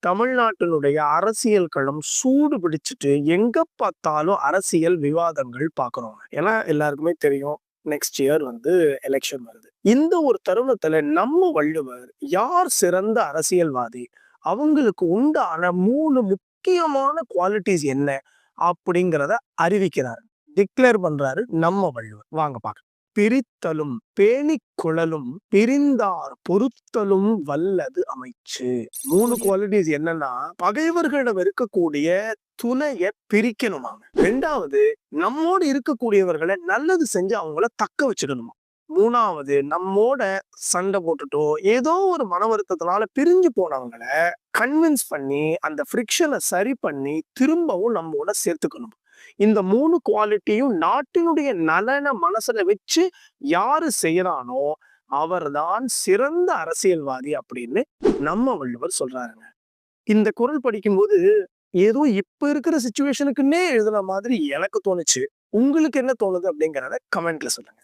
தமிழ்நாட்டினுடைய அரசியல் களம் சூடு பிடிச்சிட்டு எங்க பார்த்தாலும் அரசியல் விவாதங்கள் பார்க்குறோம். ஏன்னா எல்லாருக்குமே தெரியும் நெக்ஸ்ட் இயர் எலெக்ஷன் வருது. இந்த ஒரு தருணத்துல நம்ம வள்ளுவர் யார் சிறந்த அரசியல்வாதி, அவங்களுக்கு உண்டான 3 முக்கியமான குவாலிட்டிஸ் என்ன அப்படிங்கிறத அறிவிக்கிறார். டிக்ளேர் பண்றாரு நம்ம வள்ளுவர். வாங்க பார்க்கலாம். பிரித்தலும் பேணிக் குழலும் பிரிந்தார் பொறுத்தலும் வல்லது அமைச்சு. 3 குவாலிட்டிஸ் என்னன்னா, பகைவர்களிடம் இருக்கக்கூடிய துணைய பிரிக்கணுமாங்க. 2வது, நம்மோடு இருக்கக்கூடியவர்களை நல்லது செஞ்சு அவங்கள தக்க வச்சுக்கணுமா. 3வது, நம்மோட சண்டை போட்டுட்டோ ஏதோ ஒரு மன வருத்தத்தினால பிரிஞ்சு போனவங்கள கன்வின்ஸ் பண்ணி அந்த ஃப்ரிக்ஷனை சரி பண்ணி திரும்பவும் நம்மோட சேர்த்துக்கணும். இந்த 3 குவாலிட்டியும் நாட்டினுடைய நலன மனசுல வச்சு யாரு செய்யறானோ அவர்தான் சிறந்த அரசியல்வாதி அப்படின்னு நம்ம வள்ளுவர் சொல்றாருங்க. இந்த குறள் படிக்கும்போது ஏதோ இப்ப இருக்கிற சிச்சுவேஷனுக்குன்னே எழுதுன மாதிரி எனக்கு தோணுச்சு. உங்களுக்கு என்ன தோணுது அப்படிங்கறத கமெண்ட்ல சொல்லுங்க.